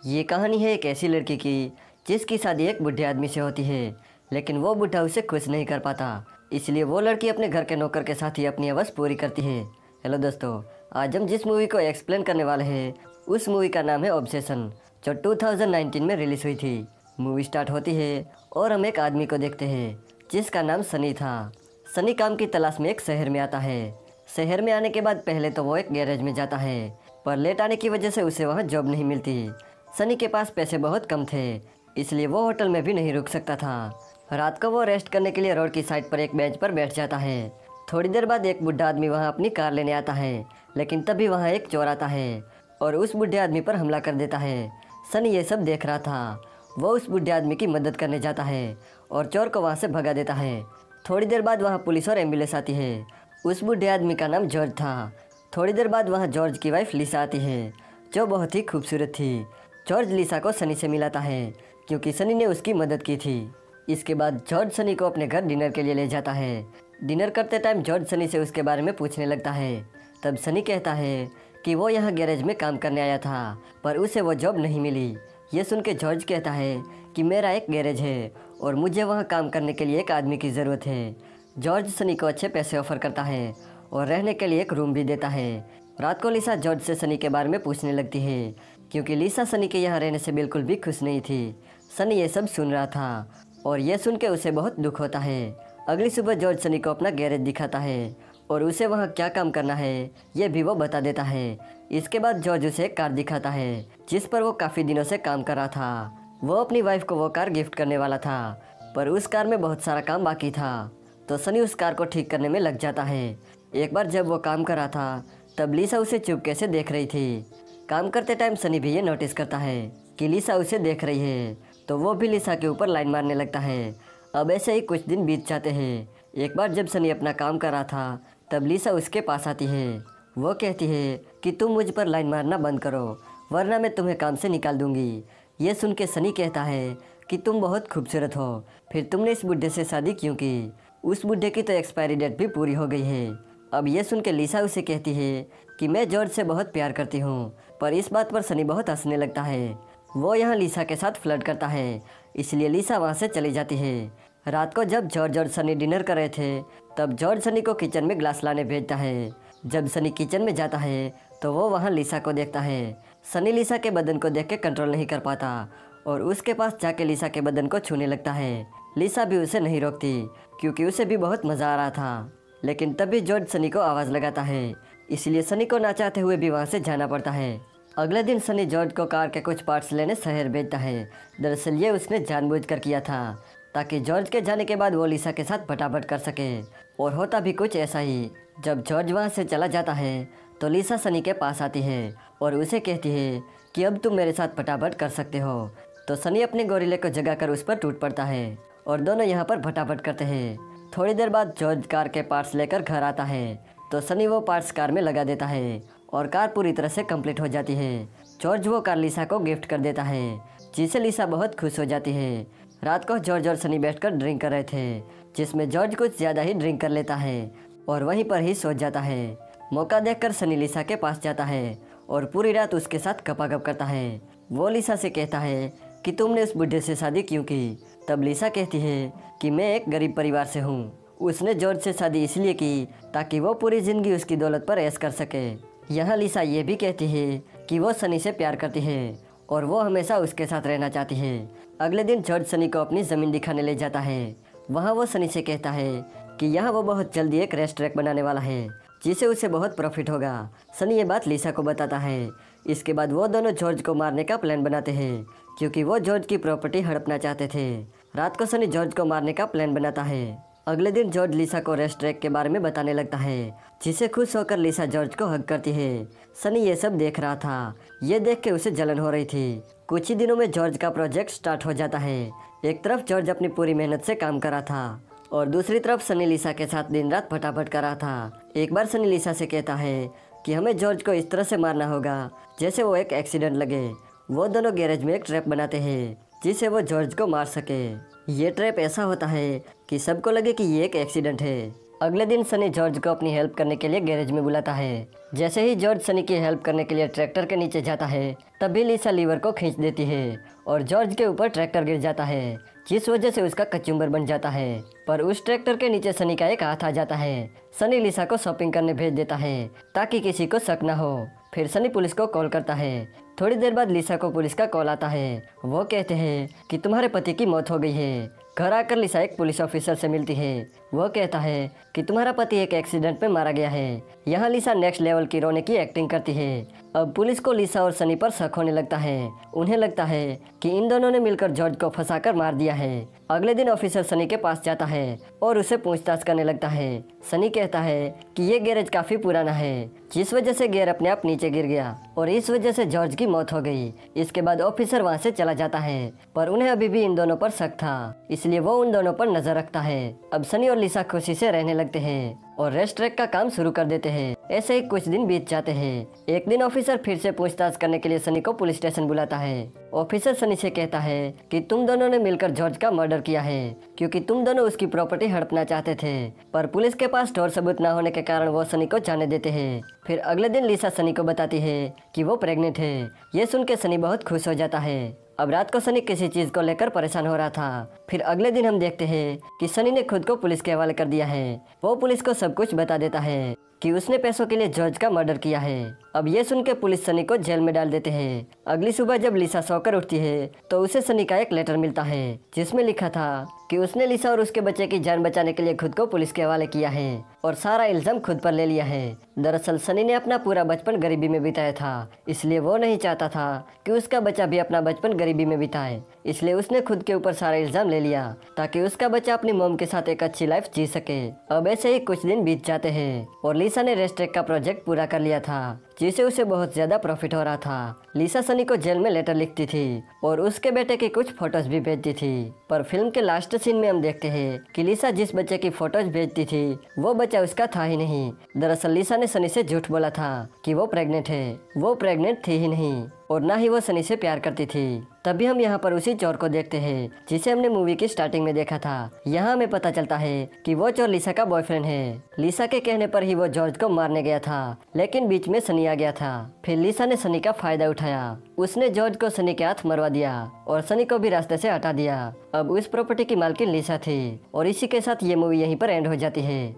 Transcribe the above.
ये कहानी है एक ऐसी लड़की की जिसकी शादी एक बुढ़े आदमी से होती है, लेकिन वो बुढ़ा उसे खुश नहीं कर पाता। इसलिए वो लड़की अपने घर के नौकर के साथ ही अपनी हवस पूरी करती है। हेलो दोस्तों, आज हम जिस मूवी को एक्सप्लेन करने वाले हैं उस मूवी का नाम है ऑब्सेशन, जो 2019 में रिलीज़ हुई थी। मूवी स्टार्ट होती है और हम एक आदमी को देखते हैं जिसका नाम सनी था। सनी काम की तलाश में एक शहर में आता है। शहर में आने के बाद पहले तो वो एक गैरेज में जाता है, पर लेट आने की वजह से उसे वहाँ जॉब नहीं मिलती। सनी के पास पैसे बहुत कम थे, इसलिए वो होटल में भी नहीं रुक सकता था। रात को वो रेस्ट करने के लिए रोड की साइड पर एक बेंच पर बैठ जाता है। थोड़ी देर बाद एक बुढ़ा आदमी वहाँ अपनी कार लेने आता है, लेकिन तभी वहाँ एक चोर आता है और उस बुढ़े आदमी पर हमला कर देता है। सनी ये सब देख रहा था। वो उस बुढ़े आदमी की मदद करने जाता है और चोर को वहाँ से भगा देता है। थोड़ी देर बाद वहाँ पुलिस और एम्बुलेंस आती है। उस बुढ़े आदमी का नाम जॉर्ज था। थोड़ी देर बाद वहाँ जॉर्ज की वाइफ लिसा आती है, जो बहुत ही खूबसूरत थी। जॉर्ज लिसा को सनी से मिलाता है क्योंकि सनी ने उसकी मदद की थी। इसके बाद जॉर्ज सनी को अपने घर डिनर के लिए ले जाता है। डिनर करते टाइम जॉर्ज सनी से उसके बारे में पूछने लगता है। तब सनी कहता है कि वो यहाँ गैरेज में काम करने आया था, पर उसे वो जॉब नहीं मिली। ये सुन के जॉर्ज कहता है कि मेरा एक गैरेज है और मुझे वहाँ काम करने के लिए एक आदमी की ज़रूरत है। जॉर्ज सनी को अच्छे पैसे ऑफ़र करता है और रहने के लिए एक रूम भी देता है। रात को लिसा जॉर्ज से सनी के बारे में पूछने लगती है, क्योंकि लिसा सनी के यहाँ रहने से बिल्कुल भी खुश नहीं थी। सनी ये सब सुन रहा था और ये सुन के उसे बहुत दुख होता है। अगली सुबह जॉर्ज सनी को अपना गैरेज दिखाता है और उसे वहाँ क्या काम करना है ये भी वो बता देता है। इसके बाद जॉर्ज उसे एक कार दिखाता है जिस पर वो काफ़ी दिनों से काम कर रहा था। वो अपनी वाइफ को वो कार गिफ्ट करने वाला था, पर उस कार में बहुत सारा काम बाकी था, तो सनी उस कार को ठीक करने में लग जाता है। एक बार जब वो काम कर रहा था तब लिसा उसे चुपके से देख रही थी। काम करते टाइम सनी भी ये नोटिस करता है कि लिसा उसे देख रही है, तो वो भी लिसा के ऊपर लाइन मारने लगता है। अब ऐसे ही कुछ दिन बीत जाते हैं। एक बार जब सनी अपना काम कर रहा था तब लिसा उसके पास आती है। वो कहती है कि तुम मुझ पर लाइन मारना बंद करो, वरना मैं तुम्हें काम से निकाल दूंगी। ये सुन के सनी कहता है कि तुम बहुत खूबसूरत हो, फिर तुमने इस बुढ़े से शादी क्यों की? उस बुढ़े की तो एक्सपायरी डेट भी पूरी हो गई है। अब ये सुन के लिसा उसे कहती है कि मैं जॉर्ज से बहुत प्यार करती हूँ, पर इस बात पर सनी बहुत हंसने लगता है। वो यहाँ लिसा के साथ फ्लर्ट करता है, इसलिए लिसा वहाँ से चली जाती है। रात को जब जॉर्ज और सनी डिनर कर रहे थे तब जॉर्ज सनी को किचन में ग्लास लाने भेजता है। जब सनी किचन में जाता है तो वो वहाँ लिसा को देखता है। सनी लिसा के बदन को देख के कंट्रोल नहीं कर पाता और उसके पास जाके लिसा के बदन को छूने लगता है। लिसा भी उसे नहीं रोकती क्योंकि उसे भी बहुत मज़ा आ रहा था। लेकिन तभी जॉर्ज सनी को आवाज़ लगाता है, इसलिए सनी को ना चाहते हुए भी वहाँ से जाना पड़ता है। अगले दिन सनी जॉर्ज को कार के कुछ पार्ट्स लेने शहर भेजता है। दरअसल ये उसने जानबूझकर किया था ताकि जॉर्ज के जाने के बाद वो लिसा के साथ फटाफट कर सके। और होता भी कुछ ऐसा ही। जब जॉर्ज वहाँ से चला जाता है तो लिसा सनी के पास आती है और उसे कहती है कि अब तुम मेरे साथ फटाफट कर सकते हो। तो सनी अपने गोरिल्ले को जगाकर उस पर टूट पड़ता है और दोनों यहाँ पर फटाफट करते हैं। थोड़ी देर बाद जॉर्ज कार के पार्ट्स लेकर घर आता है, तो सनी वो पार्ट्स कार में लगा देता है और कार पूरी तरह से कंप्लीट हो जाती है। जॉर्ज वो कार लिसा को गिफ्ट कर देता है, जिससे लिसा बहुत खुश हो जाती है। रात को जॉर्ज और सनी बैठकर ड्रिंक कर रहे थे, जिसमें जॉर्ज कुछ ज़्यादा ही ड्रिंक कर लेता है और वहीं पर ही सो जाता है। मौका देखकर सनी लिसा के पास जाता है और पूरी रात उसके साथ गपागप करता है। वो लिसा से कहता है कि तुमने उस बुढ़े से शादी क्यों की? तब लिसा कहती है कि मैं एक गरीब परिवार से हूँ। उसने जॉर्ज से शादी इसलिए की ताकि वो पूरी ज़िंदगी उसकी दौलत पर ऐश कर सके। यहाँ लिसा ये भी कहती है कि वो सनी से प्यार करती है और वो हमेशा उसके साथ रहना चाहती है। अगले दिन जॉर्ज सनी को अपनी ज़मीन दिखाने ले जाता है। वहाँ वो सनी से कहता है कि यहाँ वो बहुत जल्दी एक रेस्टोरेंट बनाने वाला है, जिससे उसे बहुत प्रॉफिट होगा। सनी ये बात लिसा को बताता है। इसके बाद वो दोनों जॉर्ज को मारने का प्लान बनाते हैं, क्योंकि वो जॉर्ज की प्रॉपर्टी हड़पना चाहते थे। रात को सनी जॉर्ज को मारने का प्लान बनाता है। अगले दिन जॉर्ज लिसा को रेस्टोरेंट के बारे में बताने लगता है, जिसे खुश होकर लिसा जॉर्ज को हग करती है। सनी ये सब देख रहा था। ये देख के उसे जलन हो रही थी। कुछ ही दिनों में जॉर्ज का प्रोजेक्ट स्टार्ट हो जाता है। एक तरफ जॉर्ज अपनी पूरी मेहनत से काम कर रहा था और दूसरी तरफ सनी लिसा के साथ दिन रात फटाफट कर रहा था। एक बार सनी लिसा से कहता है कि हमें जॉर्ज को इस तरह से मारना होगा जैसे वो एक एक्सीडेंट लगे। वो दोनों गैरेज में एक ट्रैप बनाते हैं जिससे वो जॉर्ज को मार सके। ये ट्रैप ऐसा होता है कि सबको लगे कि ये एक एक्सीडेंट है। अगले दिन सनी जॉर्ज को अपनी हेल्प करने के लिए गैरेज में बुलाता है। जैसे ही जॉर्ज सनी की हेल्प करने के लिए ट्रैक्टर के नीचे जाता है, तभी लिसा लीवर को खींच देती है और जॉर्ज के ऊपर ट्रैक्टर गिर जाता है, जिस वजह से उसका कचुम्बर बन जाता है। पर उस ट्रैक्टर के नीचे सनी का एक हाथ आ जाता है। सनी लिसा को शॉपिंग करने भेज देता है ताकि किसी को शक न हो। फिर सनी पुलिस को कॉल करता है। थोड़ी देर बाद लिसा को पुलिस का कॉल आता है। वो कहते हैं कि तुम्हारे पति की मौत हो गई है। घर आकर लिसा एक पुलिस ऑफिसर से मिलती है। वो कहता है कि तुम्हारा पति एक एक्सीडेंट में मारा गया है। यहाँ लिसा नेक्स्ट लेवल की रोने की एक्टिंग करती है। अब पुलिस को लिसा और सनी पर शक होने लगता है। उन्हें लगता है कि इन दोनों ने मिलकर जॉर्ज को फंसाकर मार दिया है। अगले दिन ऑफिसर सनी के पास जाता है और उसे पूछताछ करने लगता है। सनी कहता है कि ये गैरेज काफी पुराना है, जिस वजह से गियर अपने आप नीचे गिर गया और इस वजह से जॉर्ज की मौत हो गई। इसके बाद ऑफिसर वहां से चला जाता है, पर उन्हें अभी भी इन दोनों पर शक था, इसलिए वो उन दोनों पर नजर रखता है। अब सनी और लिसा खुशी से रहने लगते हैं और रेस्ट ट्रैक का काम शुरू कर देते हैं। ऐसे ही कुछ दिन बीत जाते हैं। एक दिन ऑफिसर फिर से पूछताछ करने के लिए सनी को पुलिस स्टेशन बुलाता है। ऑफिसर सनी से कहता है कि तुम दोनों ने मिलकर जॉर्ज का मर्डर किया है, क्योंकि तुम दोनों उसकी प्रॉपर्टी हड़पना चाहते थे। पर पुलिस के पास ठोस सबूत न होने के कारण वो सनी को जाने देते हैं। फिर अगले दिन लिसा सनी को बताती है कि वो प्रेग्नेंट है। ये सुन के सनी बहुत खुश हो जाता है। अब रात को सनी किसी चीज को लेकर परेशान हो रहा था। फिर अगले दिन हम देखते हैं कि सनी ने खुद को पुलिस के हवाले कर दिया है। वो पुलिस को सब कुछ बता देता है कि उसने पैसों के लिए जॉर्ज का मर्डर किया है। अब ये सुन के पुलिस सनी को जेल में डाल देते हैं। अगली सुबह जब लिसा सोकर उठती है तो उसे सनी का एक लेटर मिलता है, जिसमें लिखा था कि उसने लिसा और उसके बच्चे की जान बचाने के लिए खुद को पुलिस के हवाले किया है और सारा इल्जाम खुद पर ले लिया है। दरअसल सनी ने अपना पूरा बचपन गरीबी में बिताया था, इसलिए वो नहीं चाहता था कि उसका बच्चा भी अपना बचपन गरीबी में बिताए। इसलिए उसने खुद के ऊपर सारा इल्जाम ले लिया ताकि उसका बच्चा अपनी मॉम के साथ एक अच्छी लाइफ जी सके। अब ऐसे ही कुछ दिन बीत जाते हैं और लिसा ने रेस्ट ट्रैक का प्रोजेक्ट पूरा कर लिया था, जिसे उसे बहुत ज्यादा प्रॉफिट हो रहा था। लिसा सनी को जेल में लेटर लिखती थी और उसके बेटे की कुछ फोटोज भी भेजती थी। पर फिल्म के लास्ट सीन में हम देखते हैं कि लिसा जिस बच्चे की फोटोज भेजती थी वो बच्चा उसका था ही नहीं। दरअसल लिसा ने सनी से झूठ बोला था कि वो प्रेग्नेंट है। वो प्रेग्नेंट थी ही नहीं और ना ही वो सनी से प्यार करती थी। तभी हम यहाँ पर उसी चोर को देखते हैं जिसे हमने मूवी की स्टार्टिंग में देखा था। यहाँ हमें पता चलता है कि वो चोर लिसा का बॉयफ्रेंड है। लिसा के कहने पर ही वो जॉर्ज को मारने गया था, लेकिन बीच में सनी आ गया था। फिर लिसा ने सनी का फायदा उठाया। उसने जॉर्ज को सनी के हाथ मरवा दिया और सनी को भी रास्ते से हटा दिया। अब उस प्रॉपर्टी की मालकिन लिसा थी और इसी के साथ ये मूवी यहीं पर एंड हो जाती है।